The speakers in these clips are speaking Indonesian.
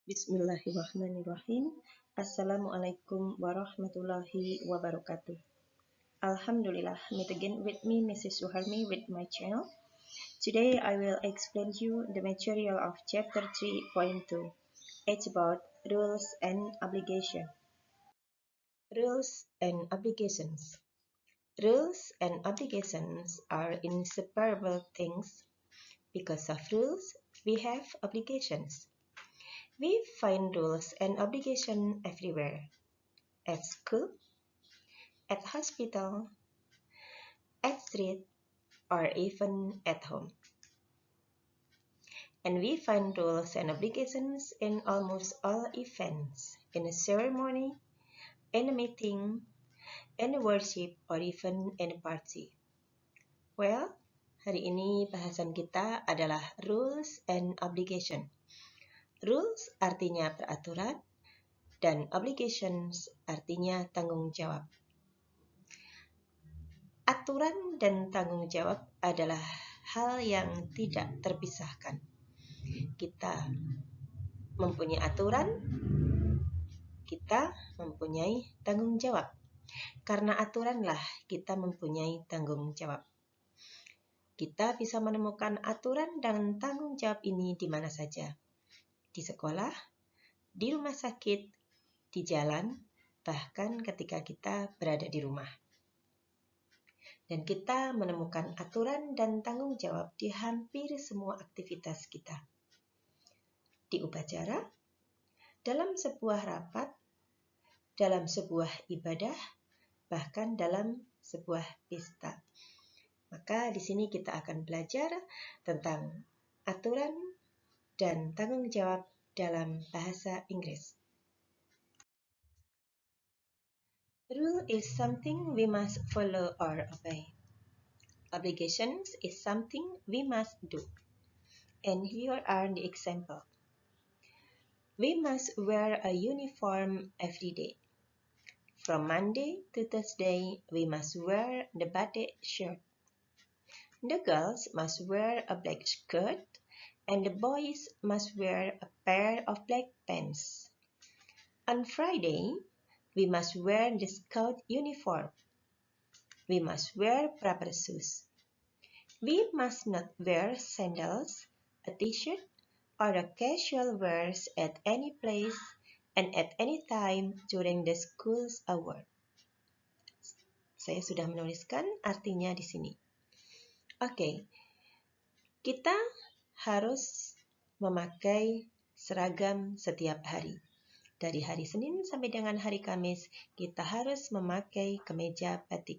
Bismillahirrahmanirrahim. Assalamualaikum warahmatullahi wabarakatuh. Alhamdulillah, meet again with me, Mrs. Suharmi, with my channel. Today I will explain to you the material of chapter 3.2. It's about rules and obligation. Rules and obligations. Rules and obligations are inseparable things. Because of rules, we have obligations. We find rules and obligations everywhere. At school, at hospital, at street, or even at home. And we find rules and obligations in almost all events, in a ceremony, in a meeting, in a worship, or even in a party. Well, hari ini bahasan kita adalah rules and obligation. Rules artinya peraturan, dan obligations artinya tanggung jawab. Aturan dan tanggung jawab adalah hal yang tidak terpisahkan. Kita mempunyai aturan, kita mempunyai tanggung jawab. Karena aturanlah kita mempunyai tanggung jawab. Kita bisa menemukan aturan dan tanggung jawab ini di mana saja. Di sekolah, di rumah sakit, di jalan, bahkan ketika kita berada di rumah. Dan kita menemukan aturan dan tanggung jawab di hampir semua aktivitas kita. Di upacara, dalam sebuah rapat, dalam sebuah ibadah, bahkan dalam sebuah pesta. Maka di sini kita akan belajar tentang aturan dan tanggung jawab dalam bahasa Inggris. Rule is something we must follow or obey. Obligations is something we must do. And here are the examples. We must wear a uniform every day. From Monday to Thursday, we must wear the batik shirt. The girls must wear a black skirt, and the boys must wear a pair of black pants. On Friday, we must wear the scout uniform. We must wear proper shoes. We must not wear sandals, a t-shirt, or a casual wears at any place and at any time during the school's hour. Saya sudah menuliskan artinya di sini. Oke, kita harus memakai seragam setiap hari. Dari hari Senin sampai dengan hari Kamis, kita harus memakai kemeja batik.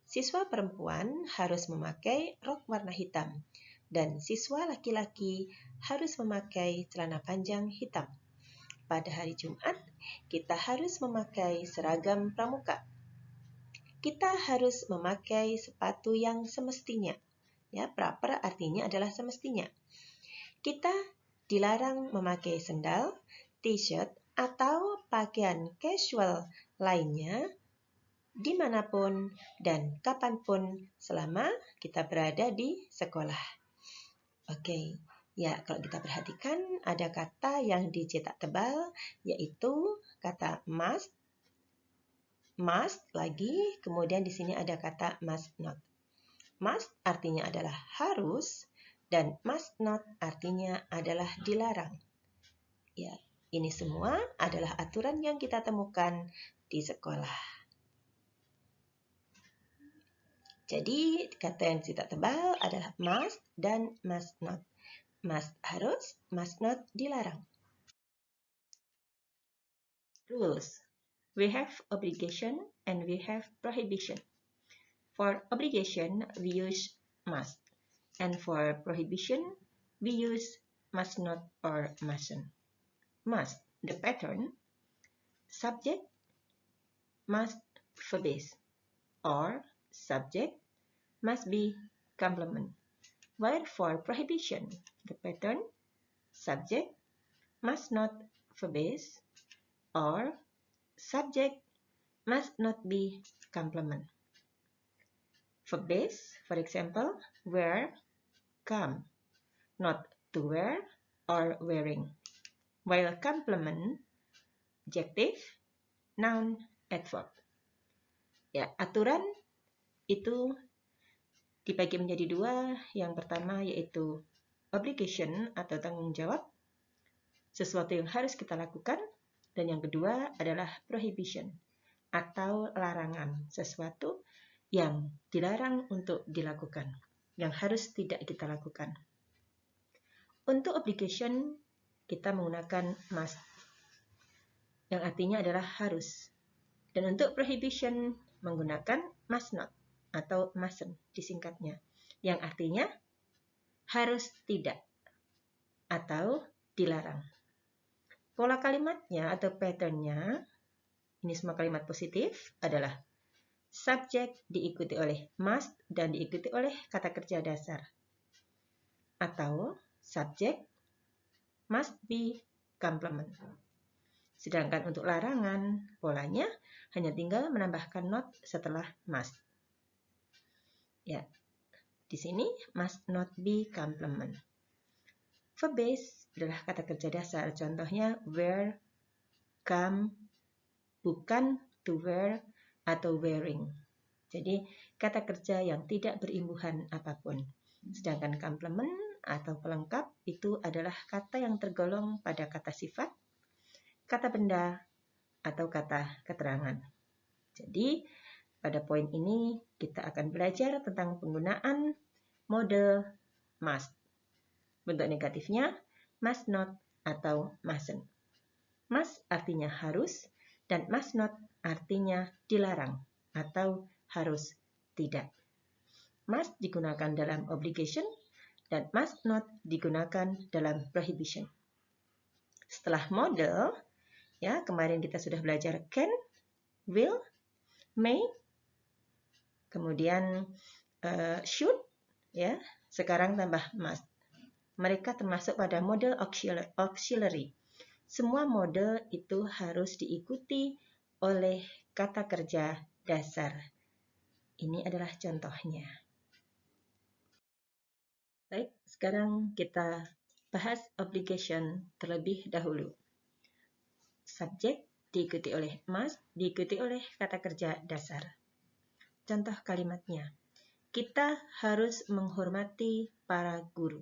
Siswa perempuan harus memakai rok warna hitam, dan siswa laki-laki harus memakai celana panjang hitam. Pada hari Jumat, kita harus memakai seragam pramuka. Kita harus memakai sepatu yang semestinya. Ya, proper artinya adalah semestinya. Kita dilarang memakai sendal, t-shirt, atau pakaian casual lainnya dimanapun dan kapanpun selama kita berada di sekolah. Oke. Ya, kalau kita perhatikan ada kata yang dicetak tebal, yaitu kata must, must lagi, kemudian di sini ada kata must not. Must artinya adalah harus, dan must not artinya adalah dilarang. Ya, ini semua adalah aturan yang kita temukan di sekolah. Jadi, kata yang dicetak tebal adalah must dan must not. Must harus, must not dilarang. Rules. We have obligation and we have prohibition. For obligation, we use must. And for prohibition, we use must not or mustn't. Must, the pattern. Subject, must verb-based. Or subject must be complement. While for prohibition, the pattern, subject, must not verb-based, or subject must not be complement. Verb-based, for example, wear, come, not to wear or wearing. while complement, adjective, noun, adverb. Ya, aturan itu dibagi menjadi dua. Yang pertama yaitu obligation atau tanggung jawab, sesuatu yang harus kita lakukan. Dan yang kedua adalah prohibition atau larangan, sesuatu yang dilarang untuk dilakukan, yang harus tidak kita lakukan. Untuk obligation, kita menggunakan must, yang artinya adalah harus. Dan untuk prohibition, menggunakan must not atau mustn't disingkatnya, yang artinya harus tidak atau dilarang. Pola kalimatnya atau patternnya, ini semua kalimat positif, adalah subjek diikuti oleh must dan diikuti oleh kata kerja dasar. Atau subjek must be complement. Sedangkan untuk larangan, polanya hanya tinggal menambahkan not setelah must. Ya, di sini must not be complement. Verb base adalah kata kerja dasar. Contohnya wear, come, bukan to wear, atau wearing. Jadi kata kerja yang tidak berimbuhan apapun. Sedangkan complement atau pelengkap itu adalah kata yang tergolong pada kata sifat, kata benda, atau kata keterangan. Jadi pada poin ini kita akan belajar tentang penggunaan model must. Bentuk negatifnya must not atau mustn't. Must artinya harus dan must not artinya dilarang atau harus tidak. Must digunakan dalam obligation dan must not digunakan dalam prohibition. Setelah model, ya kemarin kita sudah belajar can, will, may, kemudian should, ya sekarang tambah must. Mereka termasuk pada model auxiliary. Semua model itu harus diikuti oleh kata kerja dasar. Ini adalah contohnya. Baik, sekarang kita bahas obligation terlebih dahulu. Subjek diikuti oleh must, diikuti oleh kata kerja dasar. Contoh kalimatnya, kita harus menghormati para guru.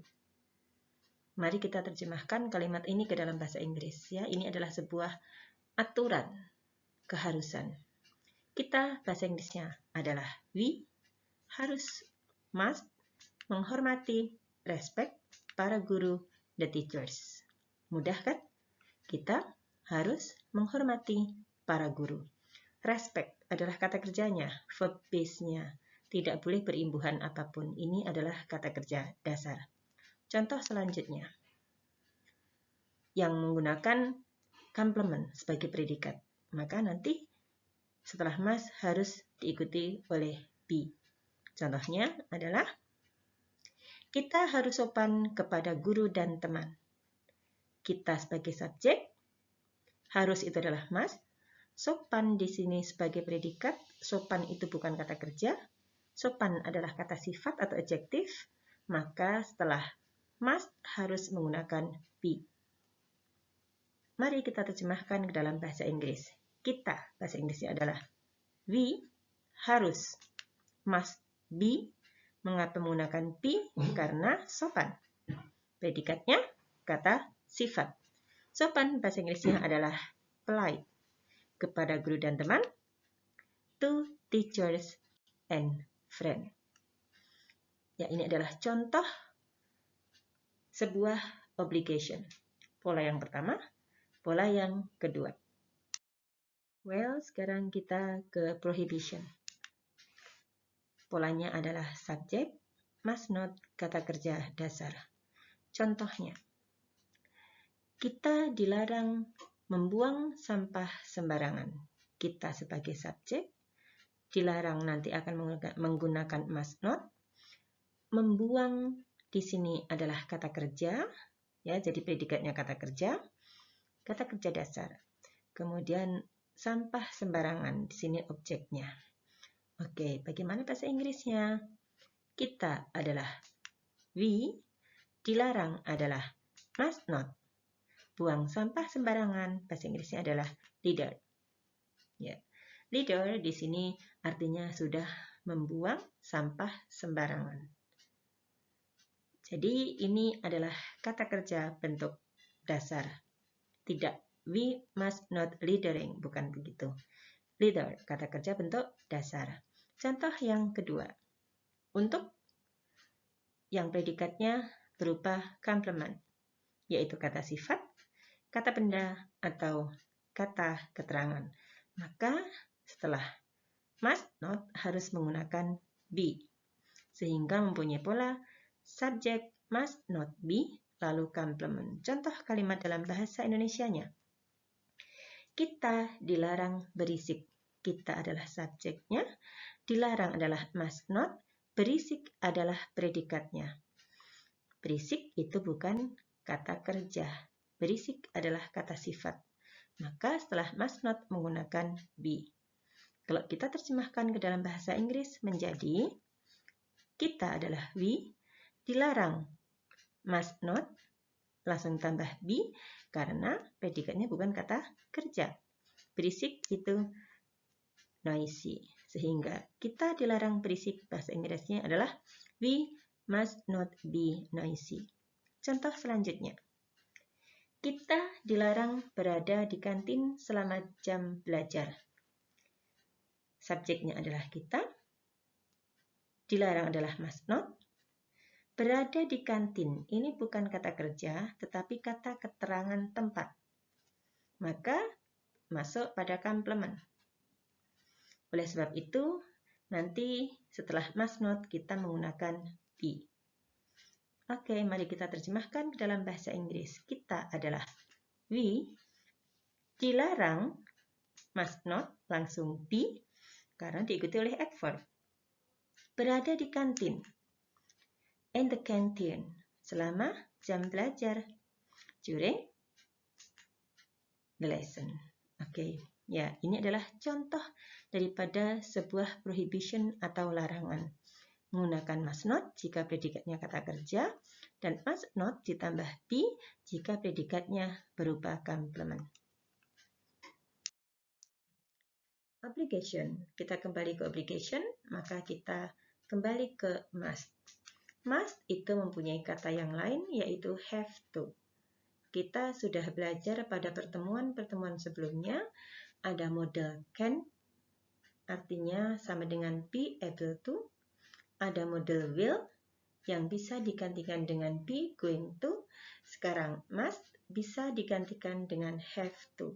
Mari kita terjemahkan kalimat ini ke dalam bahasa Inggris. Ya, ini adalah sebuah aturan, keharusan. Kita bahasa Inggrisnya adalah we harus, must, menghormati, respect, para guru, the teachers. Mudah kan? Kita harus menghormati para guru. Respect adalah kata kerjanya, verb base-nya. Tidak boleh berimbuhan apapun. Ini adalah kata kerja dasar. Contoh selanjutnya, yang menggunakan complement sebagai predikat. Maka nanti setelah must harus diikuti oleh be. Contohnya adalah, kita harus sopan kepada guru dan teman. Kita sebagai subjek, harus itu adalah must. Sopan di sini sebagai predikat. Sopan itu bukan kata kerja. Sopan adalah kata sifat atau adjektif. Maka setelah must harus menggunakan be. Mari kita terjemahkan ke dalam bahasa Inggris. Kita, bahasa Inggrisnya adalah we harus, must be. Mengapa menggunakan be? Karena sopan. Predikatnya kata sifat. Sopan bahasa Inggrisnya adalah polite. Kepada guru dan teman, to teachers and friend. Ya, ini adalah contoh sebuah obligation. Pola yang pertama, pola yang kedua. Well, sekarang kita ke prohibition. Polanya adalah subjek, must not, kata kerja dasar. Contohnya, kita dilarang membuang sampah sembarangan. Kita sebagai subjek dilarang nanti akan menggunakan must not. Membuang di sini adalah kata kerja, ya, jadi predikatnya kata kerja dasar. Kemudian sampah sembarangan di sini objeknya. Oke, bagaimana bahasa Inggrisnya? Kita adalah we, dilarang adalah must not. buang sampah sembarangan, bahasa Inggrisnya adalah litter. Ya. Litter di sini artinya sudah membuang sampah sembarangan. Jadi ini adalah kata kerja bentuk dasar. Tidak, we must not littering, bukan begitu. Litter, kata kerja bentuk dasar. Contoh yang kedua, untuk yang predikatnya berupa complement, yaitu kata sifat, kata benda, atau kata keterangan. Maka setelah must not harus menggunakan be, sehingga mempunyai pola subject must not be, lalu complement. Contoh kalimat dalam bahasa Indonesianya. Kita dilarang berisik. Kita adalah subjeknya, dilarang adalah must not, berisik adalah predikatnya. Berisik itu bukan kata kerja. Berisik adalah kata sifat. Maka setelah must not menggunakan be. Kalau kita terjemahkan ke dalam bahasa Inggris menjadi kita adalah we, dilarang must not, langsung tambah be karena predikatnya bukan kata kerja. Berisik itu noisy. Sehingga kita dilarang berisik, bahasa Inggrisnya adalah we must not be noisy. Contoh selanjutnya. Kita dilarang berada di kantin selama jam belajar. Subjeknya adalah kita. Dilarang adalah must not. Berada di kantin ini bukan kata kerja, tetapi kata keterangan tempat. Maka masuk pada complement. Oleh sebab itu, nanti setelah must not kita menggunakan be. Oke, mari kita terjemahkan ke dalam bahasa Inggris. Kita adalah we, dilarang must not langsung be karena diikuti oleh adverb. Berada di kantin, in the canteen, selama jam belajar, during the lesson. Oke, ya ini adalah contoh daripada sebuah prohibition atau larangan. Menggunakan must not jika predikatnya kata kerja, dan must not ditambah be jika predikatnya berupa complement. Obligation. Kita kembali ke obligation, maka kita kembali ke must. Must itu mempunyai kata yang lain, yaitu have to. Kita sudah belajar pada pertemuan-pertemuan sebelumnya, ada model can, artinya sama dengan be able to. Ada model will, yang bisa digantikan dengan be going to. Sekarang must bisa digantikan dengan have to.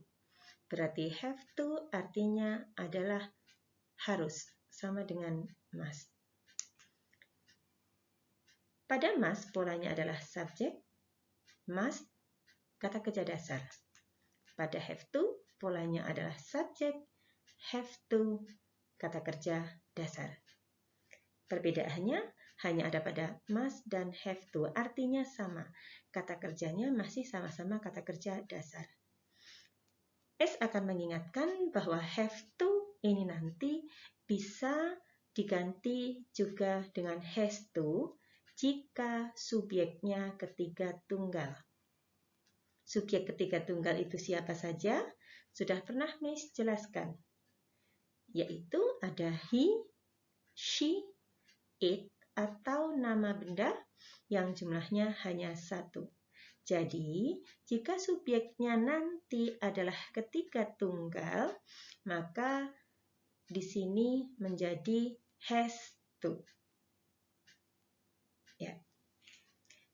Berarti have to artinya adalah harus, sama dengan must. Pada must polanya adalah subjek, must, kata kerja dasar. Pada have to polanya adalah subjek, have to, kata kerja dasar. Perbedaannya hanya ada pada must dan have to, artinya sama. Kata kerjanya masih sama-sama kata kerja dasar. S akan mengingatkan bahwa have to ini nanti bisa diganti juga dengan has to jika subjeknya ketiga tunggal. Subjek ketiga tunggal itu siapa saja? Sudah pernah Miss jelaskan. Yaitu ada he, she, it, atau nama benda yang jumlahnya hanya satu. Jadi, jika subjeknya nanti adalah ketiga tunggal, maka di sini menjadi has to. Ya.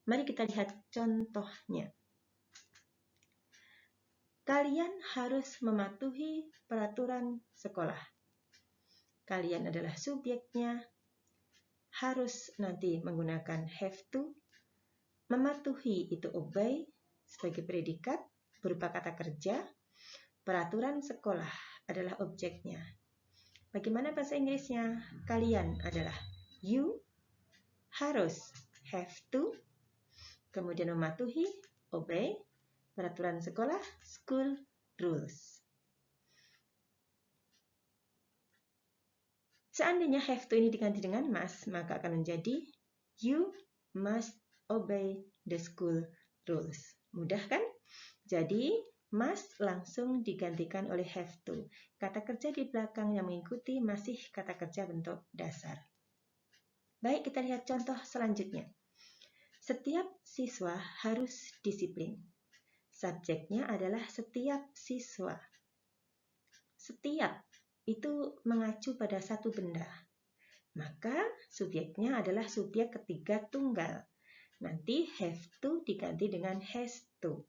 Mari kita lihat contohnya. Kalian harus mematuhi peraturan sekolah. Kalian adalah subjeknya, harus nanti menggunakan have to. Mematuhi itu obey sebagai predikat berupa kata kerja. Peraturan sekolah adalah objeknya. Bagaimana bahasa Inggrisnya? Kalian adalah you, harus have to, kemudian mematuhi obey, peraturan sekolah school rules. Seandainya have to ini diganti dengan must, maka akan menjadi you must obey the school rules. Mudah kan? Jadi, must langsung digantikan oleh have to. Kata kerja di belakang yang mengikuti masih kata kerja bentuk dasar. Baik, kita lihat contoh selanjutnya. Setiap siswa harus disiplin. Subjeknya adalah setiap siswa. Setiap itu mengacu pada satu benda. Maka subjeknya adalah subjek ketiga tunggal. Nanti have to diganti dengan has to.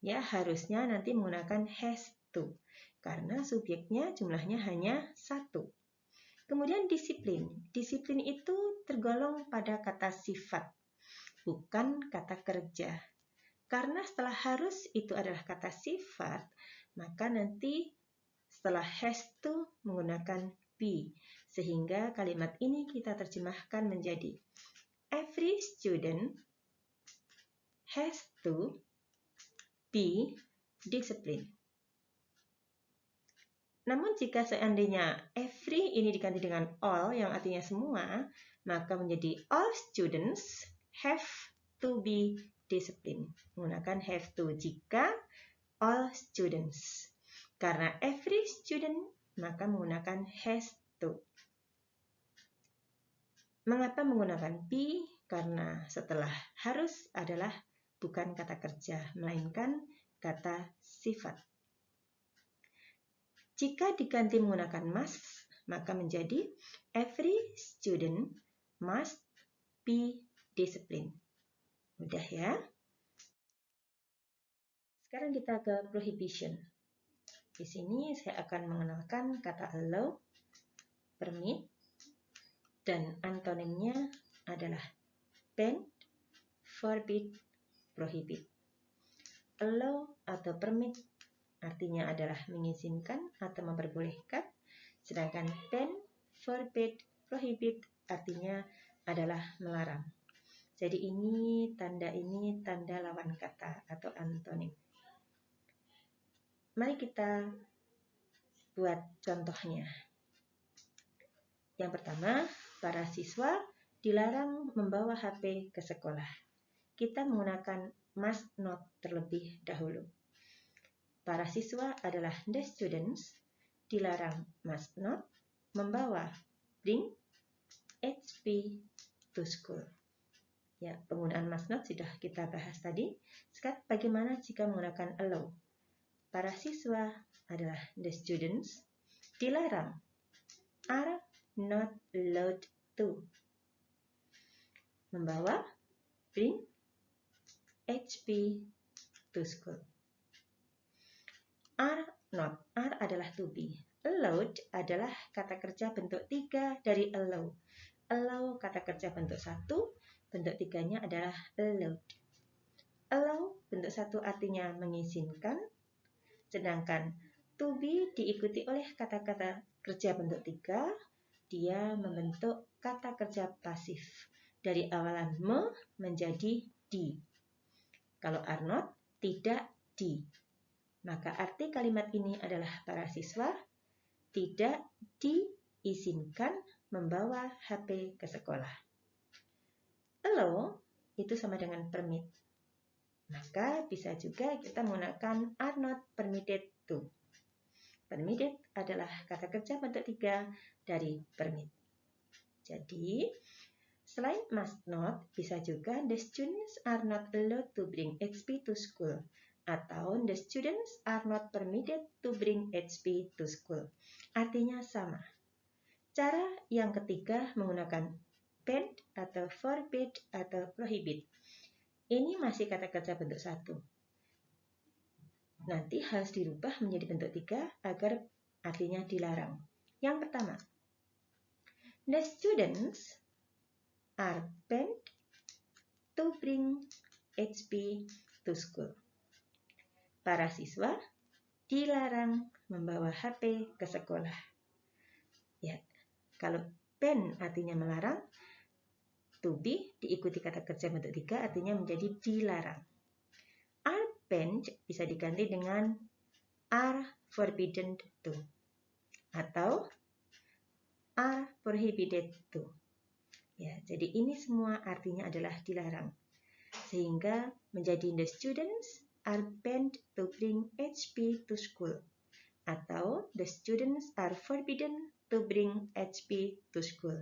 Ya, harusnya nanti menggunakan has to. Karena subjeknya jumlahnya hanya satu. Kemudian disiplin. Disiplin itu tergolong pada kata sifat, bukan kata kerja. Karena setelah harus itu adalah kata sifat, maka nanti setelah has to menggunakan be. Sehingga kalimat ini kita terjemahkan menjadi every student has to be disciplined. Namun jika seandainya every ini diganti dengan all yang artinya semua, maka menjadi all students have to be disciplined. Menggunakan have to jika all students. Karena every student maka menggunakan has to. Mengapa menggunakan be? Karena setelah harus adalah bukan kata kerja, melainkan kata sifat. Jika diganti menggunakan must, maka menjadi every student must be disciplined. Mudah ya? Sekarang kita ke prohibition. Di sini saya akan mengenalkan kata allow, permit, dan antonimnya adalah ban, forbid, prohibit. Allow atau permit artinya adalah mengizinkan atau memperbolehkan, sedangkan ban, forbid, prohibit artinya adalah melarang. Jadi ini tanda lawan kata atau antonim. Mari kita buat contohnya. Yang pertama, para siswa dilarang membawa HP ke sekolah. Kita menggunakan must not terlebih dahulu. Para siswa adalah the students, dilarang must not membawa bring HP to school. Ya, penggunaan must not sudah kita bahas tadi. Sekarang bagaimana jika menggunakan allow? Para siswa adalah the students, dilarang are not allowed to membawa bring HP to school. Are not, are adalah to be. Allowed adalah kata kerja bentuk 3 dari allow. Allow kata kerja bentuk 1, bentuk 3-nya adalah allowed. Allow bentuk 1 artinya mengizinkan, sedangkan to be diikuti oleh kata-kata kerja bentuk 3, dia membentuk kata kerja pasif. Dari awalan me menjadi di. Kalau are not, tidak di. Maka arti kalimat ini adalah para siswa tidak diizinkan membawa HP ke sekolah. Allow itu sama dengan permit. Maka bisa juga kita menggunakan are not permitted to. Permitted adalah kata kerja bentuk 3 dari permit. Jadi, selain must not, bisa juga the students are not allowed to bring HP to school. Atau the students are not permitted to bring HP to school. Artinya sama. Cara yang ketiga menggunakan ban atau forbid atau prohibit. Ini masih kata kerja bentuk 1. Nanti harus dirubah menjadi bentuk 3 agar artinya dilarang. Yang pertama, the students are banned to bring HP to school. Para siswa dilarang membawa HP ke sekolah. Ya, kalau ban artinya melarang, to be diikuti kata kerja bentuk 3 artinya menjadi dilarang. Are banned bisa diganti dengan are forbidden to atau are prohibited to. Ya, jadi ini semua artinya adalah dilarang. Sehingga menjadi the students are banned to bring HP to school. Atau the students are forbidden to bring HP to school.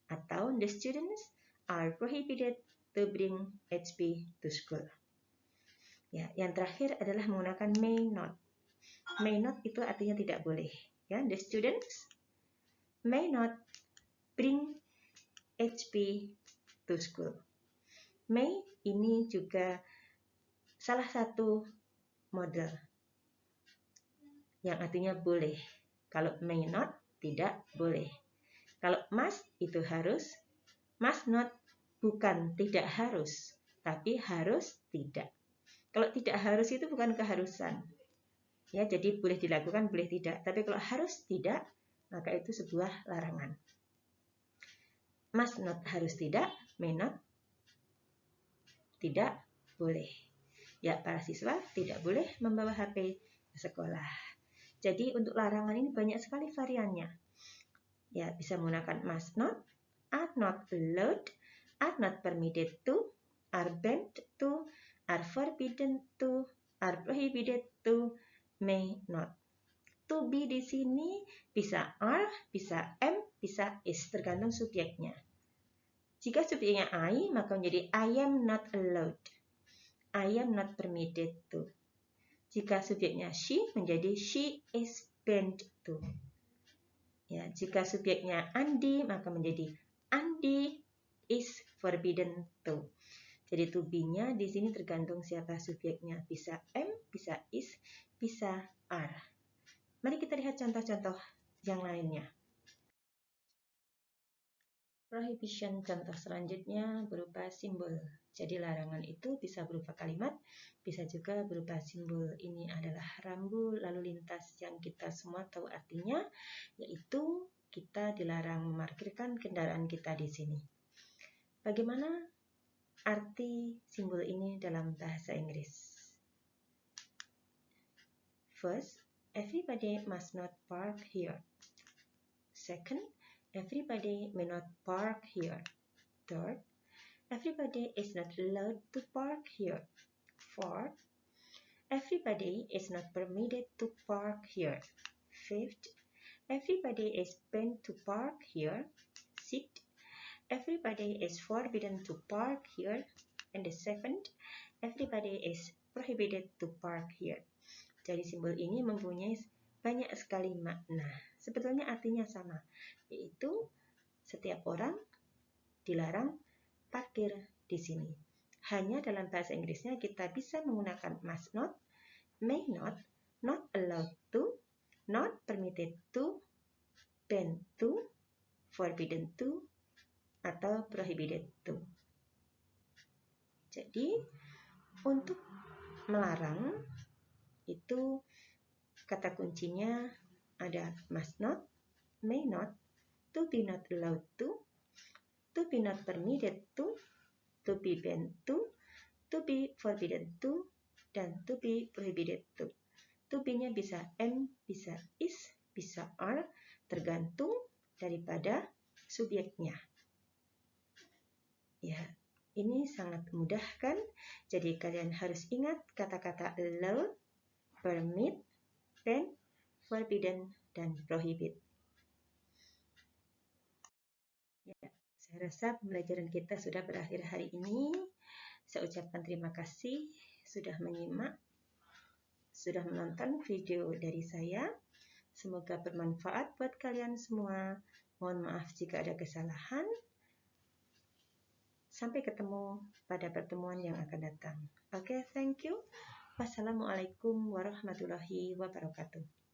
Atau the students are prohibited to bring HP to school. Ya, yang terakhir adalah menggunakan may not. May not itu artinya tidak boleh. Ya, the students may not bring HP to school. May ini juga salah satu model yang artinya boleh. Kalau may not, tidak boleh. Kalau must, itu harus. Must not, bukan tidak harus, tapi harus tidak. Kalau tidak harus itu bukan keharusan. Ya, jadi boleh dilakukan, boleh tidak. Tapi kalau harus tidak, maka itu sebuah larangan. Must not, harus tidak. May not, tidak boleh. Ya, para siswa tidak boleh membawa HP ke sekolah. Jadi untuk larangan ini banyak sekali variannya. Ya, bisa menggunakan must not, are not allowed, are not permitted to, are banned to, are forbidden to, are prohibited to, may not. To be di sini bisa are, bisa am, bisa is, tergantung subjeknya. Jika subjeknya I, maka menjadi I am not allowed, I am not permitted to. Jika subjeknya she, menjadi she is banned to. Ya, jika subjeknya Andi, maka menjadi Andi is forbidden to. Jadi to be-nya di sini tergantung siapa subjeknya. Bisa am, bisa is, bisa are. Mari kita lihat contoh-contoh yang lainnya. Prohibition contoh selanjutnya berupa simbol. Jadi larangan itu bisa berupa kalimat, bisa juga berupa simbol. Ini adalah rambu lalu lintas yang kita semua tahu artinya, yaitu kita dilarang memarkirkan kendaraan kita di sini. Bagaimana arti simbol ini dalam bahasa Inggris? First, everybody must not park here. Second, everybody may not park here. Third, everybody is not allowed to park here. Fourth, everybody is not permitted to park here. Fifth, everybody is banned to park here. Sixth, everybody is forbidden to park here. And the seventh, everybody is prohibited to park here. Jadi simbol ini mempunyai banyak sekali makna. Sebetulnya artinya sama, yaitu setiap orang dilarang parkir di sini. Hanya dalam bahasa Inggrisnya kita bisa menggunakan must not, may not, not allowed to, not permitted to, banned to, forbidden to, atau prohibited to. Jadi untuk melarang itu kata kuncinya ada must not, may not, to be not allowed to be not permitted to be banned to be forbidden to, dan to be prohibited to. To be-nya bisa am, bisa is, bisa are, tergantung daripada subjeknya. Ya, ini sangat mudah kan? Jadi kalian harus ingat kata-kata allow, permit, ban, forbidden, dan prohibit. Ya, saya rasa pembelajaran kita sudah berakhir hari ini. Saya ucapkan terima kasih sudah menyimak, sudah menonton video dari saya. Semoga bermanfaat buat kalian semua. Mohon maaf jika ada kesalahan. Sampai ketemu pada pertemuan yang akan datang. Oke, thank you. Wassalamualaikum warahmatullahi wabarakatuh.